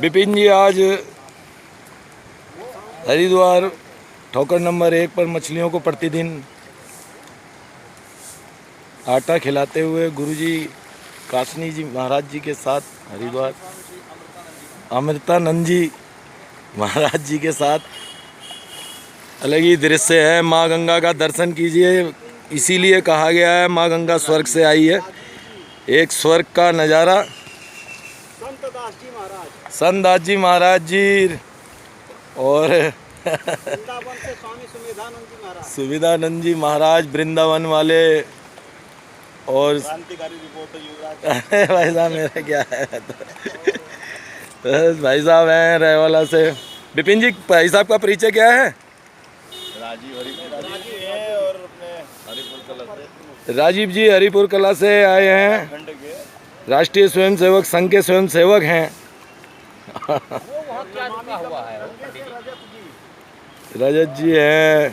विपिन जी आज हरिद्वार ठोकर नंबर 1 पर मछलियों को प्रतिदिन आटा खिलाते हुए गुरुजी काशनी जी महाराज जी के साथ हरिद्वार अमृतानंद जी महाराज जी के साथ अलग ही दृश्य है। माँ गंगा का दर्शन कीजिए, इसीलिए कहा गया है माँ गंगा स्वर्ग से आई है। एक स्वर्ग का नज़ारा। संत दास जी महाराज जी और वृंदावन से स्वामी सुविधानंद जी महाराज वृंदावन वाले और क्रांतिकारी रिपोर्टर युवराज भाई साहब मेरा क्या है बस भाई साहब हैं रेवाला से। विपिन जी भाई साहब का परिचय क्या है? राजीव है और अपने हरिपुर कला से राजीव जी हरिपुर कला से आए हैं, खंड के राष्ट्रीय स्वयंसेवक संघ के स्वयंसेवक हैं। रजत जी हैं,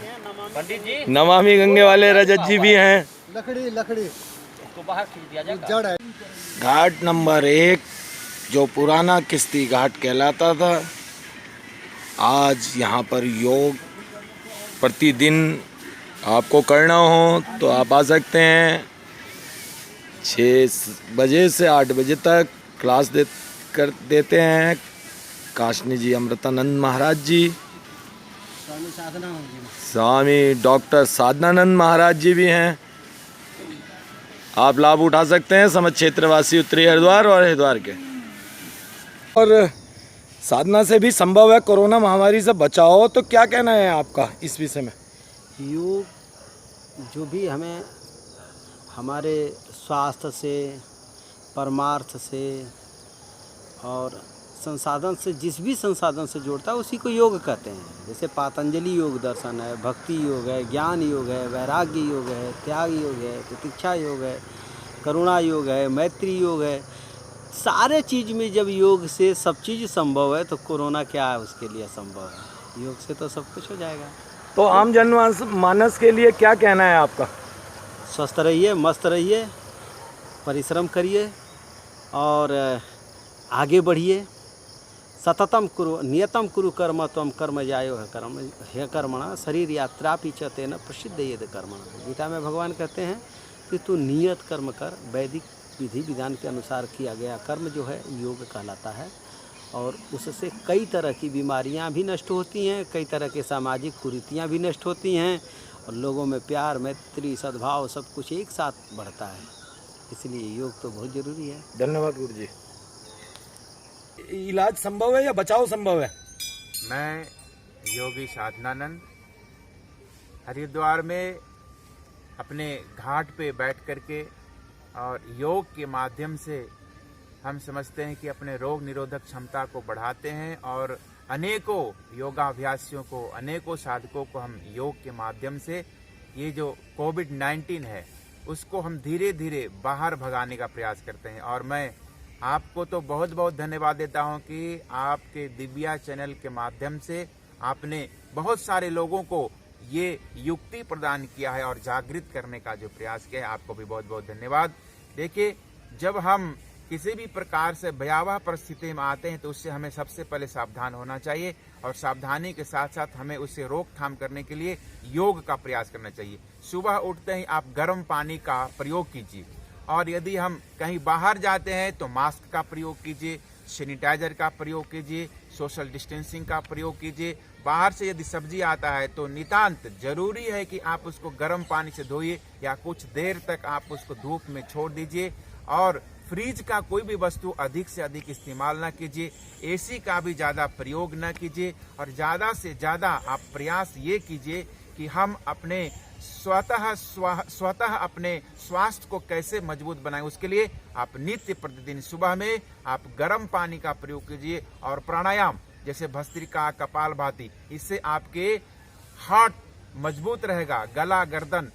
पंडित जी नमामि गंगे वाले रजत जी भी हैं। लकड़ी इसको बाहर खींच दिया जाएगा। जड़ है। घाट नंबर 1 जो पुराना किश्ती घाट कहलाता था, आज यहाँ पर योग प्रतिदिन आपको करना हो तो आप आ सकते हैं। 6 बजे से 8 बजे तक क्लास देते हैं काशनी जी अमृतानंद महाराज जी, स्वामी डॉक्टर साधनानंद महाराज जी भी हैं। आप लाभ उठा सकते हैं समझ क्षेत्रवासी उत्तरी हरिद्वार और हरिद्वार के। और साधना से भी संभव है कोरोना महामारी से बचाओ, तो क्या कहना है आपका इस विषय में? योग जो भी हमें हमारे स्वास्थ्य से, परमार्थ से और संसाधन से, जिस भी संसाधन से जोड़ता है उसी को योग कहते हैं। जैसे पातंजलि योग दर्शन है, भक्ति योग है, ज्ञान योग है, वैराग्य योग है, त्याग योग है, प्रतीक्षा योग है, करुणा योग है, मैत्री योग है। सारे चीज़ में जब योग से सब चीज़ संभव है तो कोरोना क्या है उसके लिए संभव है। योग से तो सब कुछ हो जाएगा। तो आम जनमानस के लिए क्या कहना है आपका? स्वस्थ रहिए, मस्त रहिए, परिश्रम करिए और आगे बढ़िए। सततम कुरु नियतम कुरु कर्म त्वम कर्म जायो है कर्मणा शरीर यात्रा पीछते न प्रसिद्ध यद कर्मणा। गीता में भगवान कहते हैं कि तू नियत कर्म कर। वैदिक विधि विधान के अनुसार किया गया कर्म जो है योग कहलाता है, और उससे कई तरह की बीमारियां भी नष्ट होती हैं, कई तरह के सामाजिक कुरीतियां भी नष्ट होती हैं, और लोगों में प्यार, मैत्री, सद्भाव सब कुछ एक साथ बढ़ता है। इसलिए योग तो बहुत ज़रूरी है। धन्यवाद गुरु जी। इलाज संभव है या बचाव संभव है? मैं योगी साधनानंद हरिद्वार में अपने घाट पे बैठ करके और योग के माध्यम से हम समझते हैं कि अपने रोग निरोधक क्षमता को बढ़ाते हैं, और अनेकों योगाभ्यासियों को, अनेकों साधकों को हम योग के माध्यम से ये जो कोविड-19 है उसको हम धीरे धीरे बाहर भगाने का प्रयास करते हैं। और मैं आपको तो बहुत बहुत धन्यवाद देता हूं कि आपके दिव्या चैनल के माध्यम से आपने बहुत सारे लोगों को ये युक्ति प्रदान किया है और जागृत करने का जो प्रयास किया है, आपको भी बहुत बहुत धन्यवाद। देखिए, जब हम किसी भी प्रकार से भयावह परिस्थिति में आते हैं तो उससे हमें सबसे पहले सावधान होना चाहिए, और सावधानी के साथ साथ हमें उससे रोकथाम करने के लिए योग का प्रयास करना चाहिए। सुबह उठते ही आप गर्म पानी का प्रयोग कीजिए, और यदि हम कहीं बाहर जाते हैं तो मास्क का प्रयोग कीजिए, सैनिटाइजर का प्रयोग कीजिए, सोशल डिस्टेंसिंग का प्रयोग कीजिए। बाहर से यदि सब्जी आता है तो नितांत जरूरी है कि आप उसको गर्म पानी से धोइए, या कुछ देर तक आप उसको धूप में छोड़ दीजिए, और फ्रिज का कोई भी वस्तु अधिक से अधिक इस्तेमाल ना कीजिए। एसी का भी ज़्यादा प्रयोग ना कीजिए, और ज़्यादा से ज़्यादा आप प्रयास ये कीजिए कि हम अपने स्वतः अपने स्वास्थ्य को कैसे मजबूत बनाएं। उसके लिए आप नित्य प्रतिदिन सुबह में आप गर्म पानी का प्रयोग कीजिए, और प्राणायाम जैसे भस्त्रिका, कपालभाति, इससे आपके हार्ट मजबूत रहेगा, गला, गर्दन।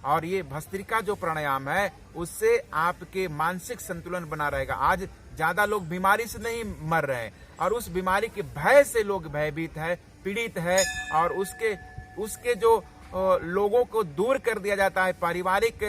और ये भस्त्रिका जो प्राणायाम है उससे आपके मानसिक संतुलन बना रहेगा। आज ज्यादा लोग बीमारी से नहीं मर रहे हैं, और उस बीमारी के भय से लोग भयभीत है, पीड़ित है, और उसके जो लोगों को दूर कर दिया जाता है पारिवारिक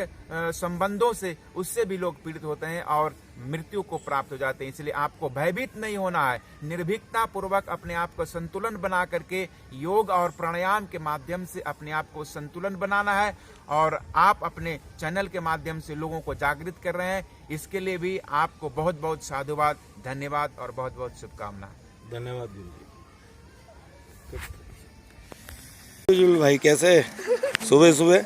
संबंधों से, उससे भी लोग पीड़ित होते हैं। और मृत्यु को प्राप्त हो जाते हैं। इसलिए आपको भयभीत नहीं होना है, निर्भीकता पूर्वक अपने आप को संतुलन बना करके योग और प्राणायाम के माध्यम से अपने आप को संतुलन बनाना है। और आप अपने चैनल के माध्यम से लोगों को जागृत कर रहे हैं, इसके लिए भी आपको बहुत बहुत साधुवाद, धन्यवाद और बहुत बहुत शुभकामनाएं। धन्यवाद गुरु भाई। कैसे सुबह सुबह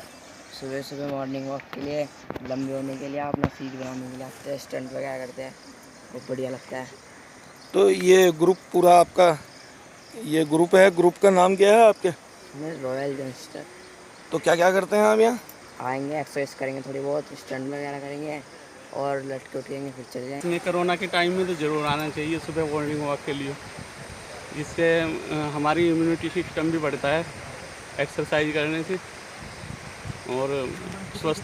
सुबह सुबह मॉर्निंग वॉक के लिए, लंबे होने के लिए, अपना फीट बनाने के लिए आते हैं, स्टंट वगैरह करते हैं, बहुत बढ़िया लगता है। तो ये ग्रुप पूरा आपका ये ग्रुप है, ग्रुप का नाम क्या है आपके? मैं रॉयल गैंगस्टर। तो क्या क्या करते हैं आप यहाँ? आएंगे, एक्सरसाइज करेंगे, थोड़ी बहुत स्टंट वगैरह करेंगे और लटके उठेंगे, फिर चले जाएंगे। इसमें कोरोना के टाइम में तो ज़रूर आना चाहिए सुबह मॉर्निंग वॉक के लिए। इससे हमारी इम्यूनिटी सिस्टम भी बढ़ता है एक्सरसाइज करने से, और स्वस्थ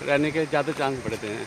रहने के ज़्यादा चांस बढ़ते हैं।